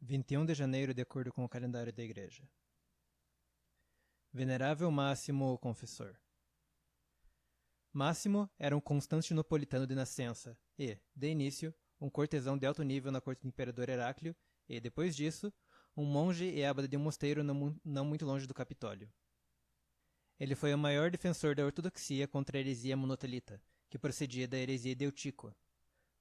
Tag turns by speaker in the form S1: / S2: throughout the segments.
S1: 21 de janeiro, de acordo com o calendário da Igreja. Venerável Máximo, o Confessor. Máximo era um constantinopolitano de nascença e, de início, um cortesão de alto nível na corte do imperador Heráclio e, depois disso, um monge e abade de um mosteiro não muito longe do Capitólio. Ele foi o maior defensor da ortodoxia contra a heresia monotelita, que procedia da heresia de Eutíquo.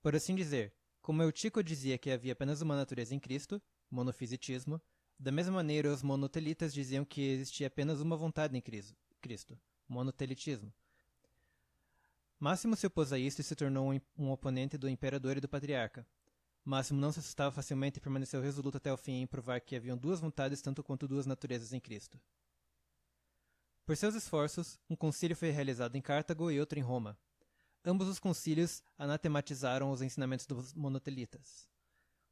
S1: Por assim dizer, como Eutíquo dizia que havia apenas uma natureza em Cristo, monofisitismo, da mesma maneira os monotelitas diziam que existia apenas uma vontade em Cristo, monotelitismo. Máximo se opôs a isto e se tornou um oponente do imperador e do patriarca. Máximo não se assustava facilmente e permaneceu resoluto até o fim em provar que haviam duas vontades tanto quanto duas naturezas em Cristo. Por seus esforços, um concílio foi realizado em Cartago e outro em Roma. Ambos os concílios anatematizaram os ensinamentos dos monotelitas.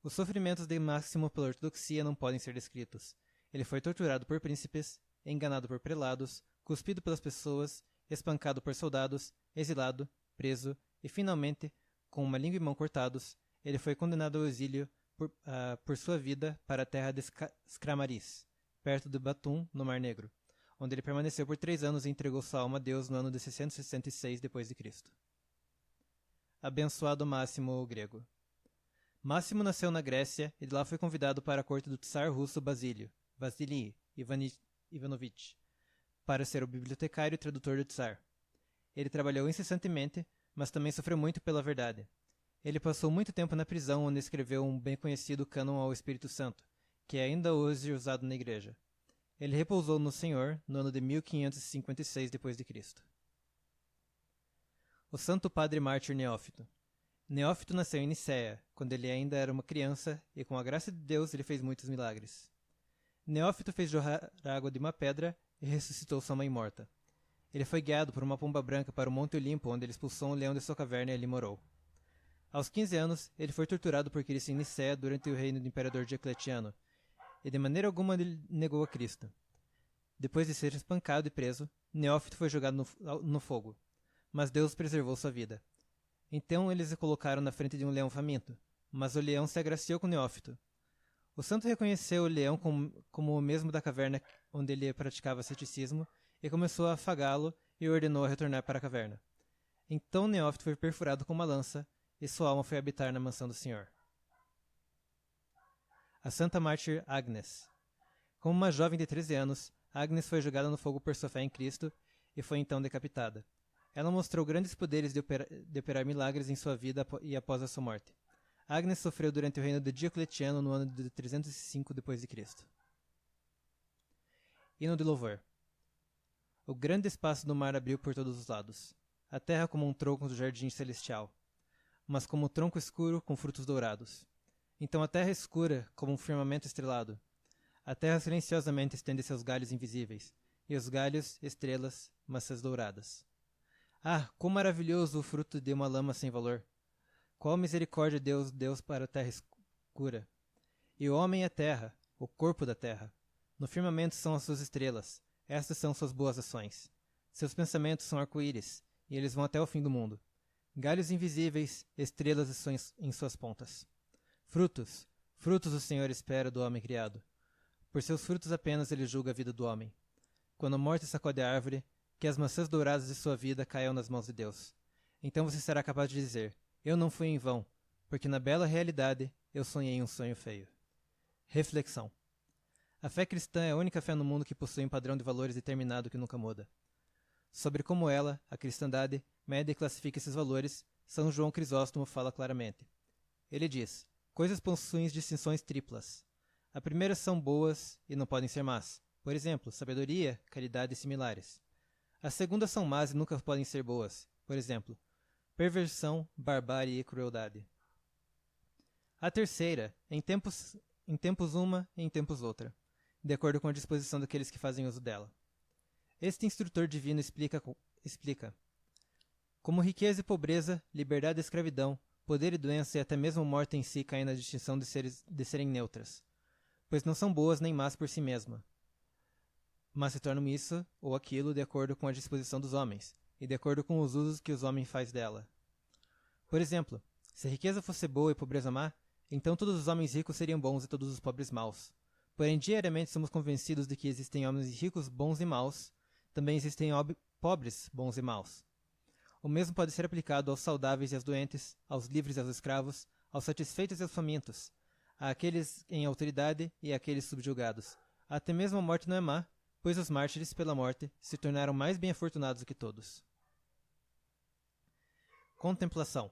S1: Os sofrimentos de Máximo pela ortodoxia não podem ser descritos. Ele foi torturado por príncipes, enganado por prelados, cuspido pelas pessoas, espancado por soldados, exilado, preso e, finalmente, com uma língua e mão cortados, ele foi condenado ao exílio por sua vida para a terra de Scramaris, perto de Batum, no Mar Negro, onde ele permaneceu por 3 anos e entregou sua alma a Deus no ano de 666 d.C. Abençoado Máximo, o grego. Máximo nasceu na Grécia e de lá foi convidado para a corte do czar russo Vasily Ivanovich, para ser o bibliotecário e tradutor do czar. Ele trabalhou incessantemente, mas também sofreu muito pela verdade. Ele passou muito tempo na prisão, onde escreveu um bem conhecido cânon ao Espírito Santo, que é ainda hoje usado na Igreja. Ele repousou no Senhor no ano de 1556 d.C. O Santo Padre Mártir Neófito. Neófito nasceu em Nicéia, quando ele ainda era uma criança, e com a graça de Deus ele fez muitos milagres. Neófito fez jorrar água de uma pedra e ressuscitou sua mãe morta. Ele foi guiado por uma pomba branca para o Monte Olimpo, onde ele expulsou um leão de sua caverna e ali morou. Aos 15 anos, ele foi torturado por Cristo em Nicéia durante o reino do imperador Diocleciano, e de maneira alguma ele negou a Cristo. Depois de ser espancado e preso, Neófito foi jogado no fogo, mas Deus preservou sua vida. Então eles o colocaram na frente de um leão faminto, mas o leão se agraciou com Neófito. O santo reconheceu o leão como o mesmo da caverna onde ele praticava ceticismo e começou a afagá-lo e ordenou a retornar para a caverna. Então Neófito foi perfurado com uma lança e sua alma foi habitar na mansão do Senhor. A Santa Mártir Agnes. Como uma jovem de 13 anos, Agnes foi jogada no fogo por sua fé em Cristo e foi então decapitada. Ela mostrou grandes poderes de operar milagres em sua vida e após a sua morte. Agnes sofreu durante o reino de Diocleciano no ano de 305 d.C. Hino de louvor. O grande espaço do mar abriu por todos os lados. A terra como um tronco do jardim celestial, mas como um tronco escuro com frutos dourados. Então a terra escura como um firmamento estrelado. A terra silenciosamente estende seus galhos invisíveis, e os galhos, estrelas, maçãs douradas. Ah, quão maravilhoso o fruto de uma lama sem valor! Qual misericórdia Deus para a terra escura! E o homem é terra, o corpo da terra. No firmamento são as suas estrelas, estas são suas boas ações. Seus pensamentos são arco-íris, e eles vão até o fim do mundo. Galhos invisíveis, estrelas em suas pontas. Frutos, frutos o Senhor espera do homem criado. Por seus frutos apenas ele julga a vida do homem. Quando a morte sacode a árvore, que as maçãs douradas de sua vida caiam nas mãos de Deus. Então você será capaz de dizer, eu não fui em vão, porque na bela realidade eu sonhei um sonho feio. Reflexão. A fé cristã é a única fé no mundo que possui um padrão de valores determinado que nunca muda. Sobre como ela, a cristandade, mede e classifica esses valores, São João Crisóstomo fala claramente. Ele diz, coisas possuem distinções triplas. A primeira são boas e não podem ser más. Por exemplo, sabedoria, caridade e similares. As segundas são más e nunca podem ser boas. Por exemplo, perversão, barbárie e crueldade. A terceira, em tempos uma e em tempos outra, de acordo com a disposição daqueles que fazem uso dela. Este instrutor divino explica como riqueza e pobreza, liberdade e escravidão, poder e doença e até mesmo morte em si caem na distinção de serem neutras, pois não são boas nem más por si mesma, mas se tornam isso ou aquilo de acordo com a disposição dos homens, e de acordo com os usos que os homens fazem dela. Por exemplo, se a riqueza fosse boa e pobreza má, então todos os homens ricos seriam bons e todos os pobres maus. Porém, diariamente somos convencidos de que existem homens ricos bons e maus, também existem pobres bons e maus. O mesmo pode ser aplicado aos saudáveis e aos doentes, aos livres e aos escravos, aos satisfeitos e aos famintos, àqueles em autoridade e àqueles subjugados. Até mesmo a morte não é má, pois os mártires, pela morte, se tornaram mais bem-afortunados do que todos. Contemplação.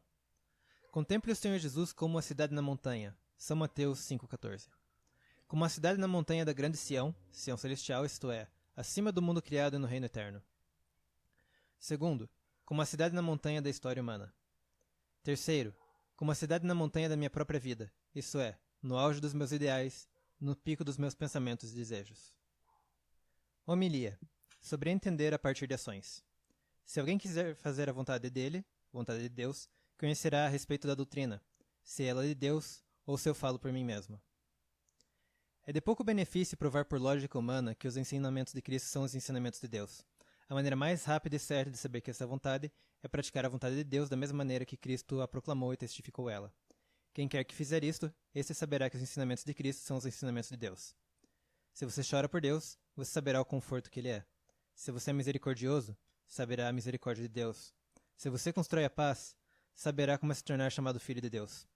S1: Contemple o Senhor Jesus como a cidade na montanha. São Mateus 5,14. Como a cidade na montanha da grande Sião, Sião celestial, isto é, acima do mundo criado e no reino eterno. Segundo, como a cidade na montanha da história humana. Terceiro, como a cidade na montanha da minha própria vida, isto é, no auge dos meus ideais, no pico dos meus pensamentos e desejos. Homilia. Sobre entender a partir de ações. Se alguém quiser fazer a vontade dele, vontade de Deus, conhecerá a respeito da doutrina, se ela é de Deus ou se eu falo por mim mesmo. É de pouco benefício provar por lógica humana que os ensinamentos de Cristo são os ensinamentos de Deus. A maneira mais rápida e certa de saber que essa vontade é praticar a vontade de Deus da mesma maneira que Cristo a proclamou e testificou ela. Quem quer que fizer isto, esse saberá que os ensinamentos de Cristo são os ensinamentos de Deus. Se você chora por Deus, você saberá o conforto que Ele é. Se você é misericordioso, saberá a misericórdia de Deus. Se você constrói a paz, saberá como é se tornar chamado filho de Deus.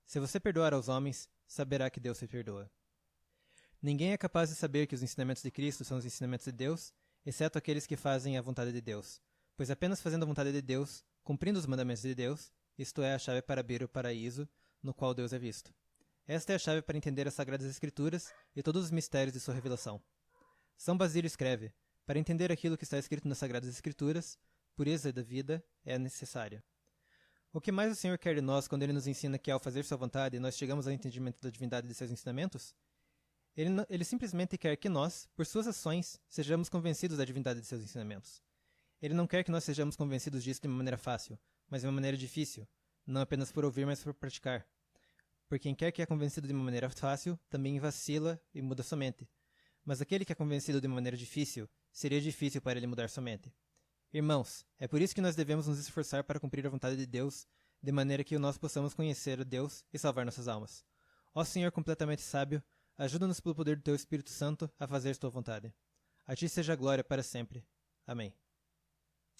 S1: Se você perdoar aos homens, saberá que Deus se perdoa. Ninguém é capaz de saber que os ensinamentos de Cristo são os ensinamentos de Deus, exceto aqueles que fazem a vontade de Deus, pois apenas fazendo a vontade de Deus, cumprindo os mandamentos de Deus, isto é a chave para abrir o paraíso, no qual Deus é visto. Esta é a chave para entender as Sagradas Escrituras e todos os mistérios de sua revelação. São Basílio escreve, para entender aquilo que está escrito nas Sagradas Escrituras, pureza da vida é necessária. O que mais o Senhor quer de nós quando Ele nos ensina que ao fazer sua vontade nós chegamos ao entendimento da divindade de seus ensinamentos? Ele simplesmente quer que nós, por suas ações, sejamos convencidos da divindade de seus ensinamentos. Ele não quer que nós sejamos convencidos disso de uma maneira fácil, mas de uma maneira difícil, não apenas por ouvir, mas por praticar. Por quem quer que é convencido de uma maneira fácil, também vacila e muda sua mente. Mas aquele que é convencido de uma maneira difícil, seria difícil para ele mudar sua mente. Irmãos, é por isso que nós devemos nos esforçar para cumprir a vontade de Deus, de maneira que nós possamos conhecer a Deus e salvar nossas almas. Ó Senhor completamente sábio, ajuda-nos pelo poder do Teu Espírito Santo a fazer Tua vontade. A Ti seja a glória para sempre. Amém.